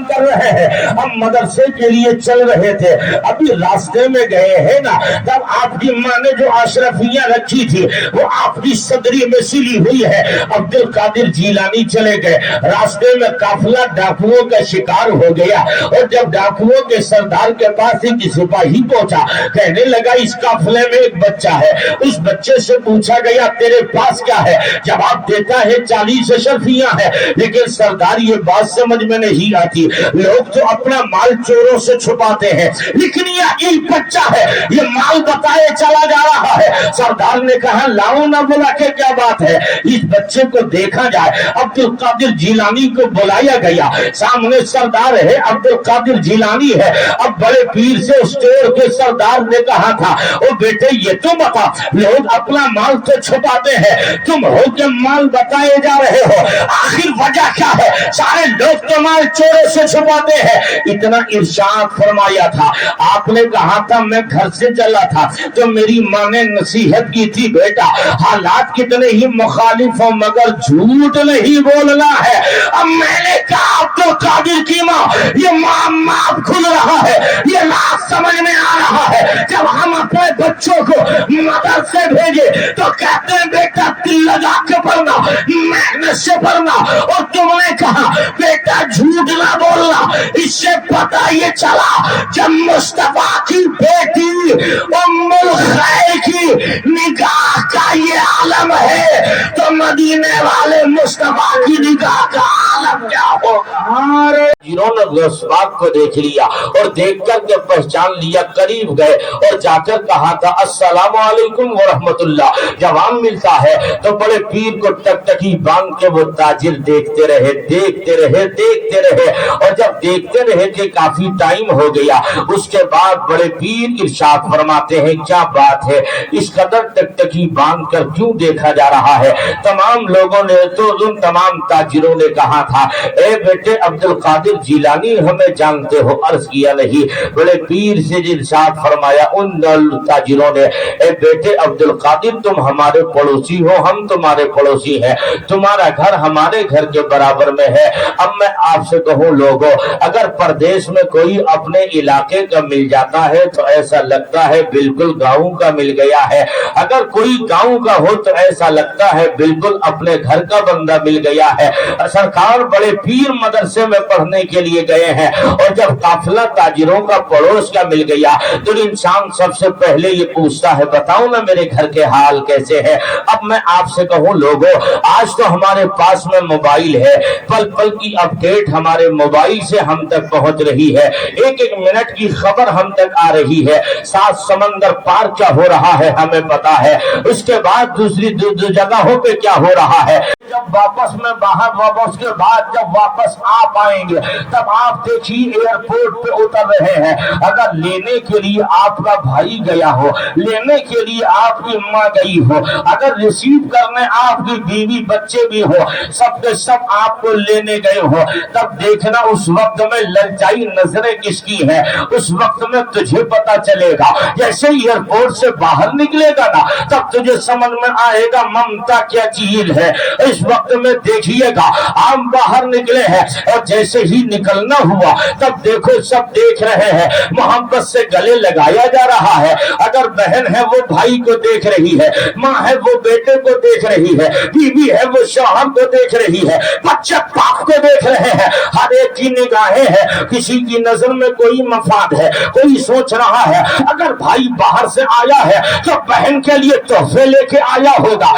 کر رہے ہیں. ہم مدرسے کے لیے چل رہے تھے, ابھی راستے میں گئے ہیں نا, تب آپ کی ماں نے جو اشرفیاں رکھی تھی وہ آپ کی صدری میں سلی ہوئی ہے. عبد القادر جیلانی چلے گئے, راستے میں قافلہ ڈاکوؤں کا شکار ہو گیا, اور جب ڈاکوؤں کے سردار کے پاس ایک سپاہی پہنچا, کہنے لگا اس قافلے میں ایک بچہ ہے. اس بچے سے پوچھا گیا تیرے پاس کیا ہے؟ جواب دیتا ہے 40 اشرفیاں ہیں. لیکن سردار یہ بات سمجھ میں نہیں آتی, لوگ تو اپنا مال چوروں سے چھپاتے ہیں, لیکن یہ ایک بچہ ہے, یہ مال بتائے چلا جا رہا ہے. سردار نے کہا لاؤ نہ بلا کے کیا بات ہے, اس بچے کو دیکھا جائے. عبد القادر جیلانی کو بلایا گیا, سامنے سردار ہے, عبد القادر جیلانی ہے. اب بڑے پیر سے اس چور کے سردار نے کہا تھا, او بیٹے یہ تو بتا, لوگ اپنا مال تو چھپاتے ہیں, تم ہو کہ مال بتائے جا رہے ہو, آخر وجہ کیا ہے؟ سارے لوگ تو مال چوروں سے چھپاتے ہیں. اتنا ارشاد فرمایا تھا. آپ نے کہا تھا میں گھر سے چلا تھا تو میری ماں نے نصیحت کی تھی, بیٹا حالات کتنے ہی مخالف ہوں مگر جھوٹ نہیں بولنا ہے. اب میں نے کہا عبد القادر کی ماں, یہ معاملہ کھل رہا ہے, یہ راز سمجھ میں آ رہا ہے. جب ہم اپنے بچوں کو مدرسے بھیجے تو کہتے ہیں بیٹا دل لگا کے پڑھنا, محنت سے پڑھنا, اور تم نے کہا بیٹا جھوٹ نہ بولنا. اس سے پتہ یہ چلا جب مصطفیٰ کی بیٹی ام الخیر کی نگاہ کا یہ عالم ہے تو مدینے والے مصطفیٰ کی نگاہ کا عالم کیا ہوگا. جنہوں نے پاک کو دیکھ لیا اور دیکھ کر کے پہچان لیا, قریب گئے اور جا کر کہا تھا السلام علیکم ورحمت اللہ. جواب ملتا ہے تو بڑے پیر کو ٹک ٹکی باندھ کے وہ تاجر دیکھتے رہے, دیکھتے رہے, دیکھتے رہے, اور جب دیکھتے رہے کہ کافی ٹائم ہو گیا, اس کے بعد بڑے پیر ارشاد فرماتے ہیں کیا بات ہے, اس قدر ٹک ٹکی باندھ کر کیوں دیکھا جا رہا ہے؟ تمام لوگوں نے تو ان تمام تاجروں نے کہا تھا اے بیٹے عبد القادر جیلانی ہمیں جانتے ہو؟ عرض کیا نہیں. بڑے پیر سے ارشاد فرمایا ان تاجروں نے, اے بیٹے عبد القادر تم ہمارے پڑوسی ہو, ہم تمہارے پڑوسی ہیں, تمہارا گھر ہمارے گھر کے برابر میں ہے. اب میں آپ سے کہوں لوگوں, اگر پردیش میں کوئی اپنے علاقے کا مل جاتا ہے تو ایسا لگتا ہے بالکل گاؤں کا مل گیا ہے, اگر کوئی گاؤں کا ہو تو ایسا لگتا ہے بالکل اپنے گھر کا بندہ مل گیا ہے. سرکار بڑے پیر مدرسے میں پڑھنے کے لیے گئے ہیں, اور جب قافلہ تاجروں کا پڑوس کا مل گیا تو انسان سب سے پہلے یہ پوچھتا ہے بتاؤ نا میرے گھر کے حال کیسے ہیں. اب میں آپ سے کہوں لوگوں, آج تو ہمارے پاس میں موبائل ہے, پل پل کی اپڈیٹ ہمارے موبائل سے ہم تک پہنچ رہی ہے, ایک ایک منٹ کی خبر ہم تک آ رہی ہے, 7 سمندر پار کیا ہو رہا ہے ہمیں پتا ہے, اس کے بعد دوسری جگہوں پہ کیا ہو رہا ہے. جب واپس میں باہر اس کے بعد جب واپس آپ آئیں گے تب آپ دیکھیے ایئرپورٹ پہ اتر رہے ہیں, اگر لینے کے لیے آپ کا بھائی گیا ہو, لینے کے لیے آپ کی ماں گئی ہو, اگر ریسیو کرنے آپ کی بیوی بچے بھی ہو, سب کے سب آپ کو لینے گئے ہو, تب دیکھنا اس وقت میں للچائی نظریں کس کی ہیں, اس وقت میں تجھے پتا چلے گا. جیسے ایئرپورٹ سے باہر نکلے گا نا تب تجھے سمجھ میں آئے گا ممتا کیا چیز ہے. اس وقت میں دیکھیے گا آپ باہر نکلے ہیں, اور جیسے ہی نکلنا ہوا تب دیکھو سب دیکھ رہے ہیں, محبت سے گلے لگایا جا رہا ہے. اگر بہن ہے وہ بھائی کو دیکھ رہی ہے, ماں ہے وہ بیٹے کو دیکھ رہی ہے, بیوی ہے وہ شوہر کو دیکھ رہی ہے, بچے باپ کو دیکھ رہے ہیں, ہر ایک کی نگاہیں ہیں, کسی کی نظر میں کوئی مفاد ہے, کوئی سوچ رہا ہے اگر بھائی باہر سے آیا ہے تو بہن کے لیے تحفے لے کے آیا ہوگا,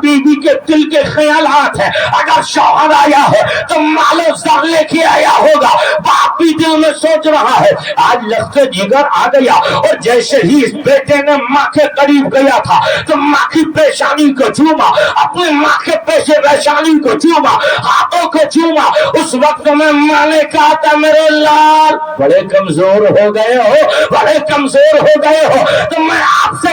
بیوی کے دل کے خیالات ہیں, اگر شوہر آیا ہے تو مال و زر لے کے آیا ہوگا, باپ بھی دل میں سوچ رہا ہے آج لخت جگر آ گیا. اور جیسے ہی اس بیٹے نے ماں کے قریب گیا تھا تو ماں کی پیشانی کو چوما, اپنی ماں کے پیشانی کو چوما, ہاتھوں کو چوما. اس وقت میں ماں نے کہا تھا میرے لال بڑے کمزور ہو گئے ہو, بڑے کمزور ہو گئے ہو, تو میں آپ سے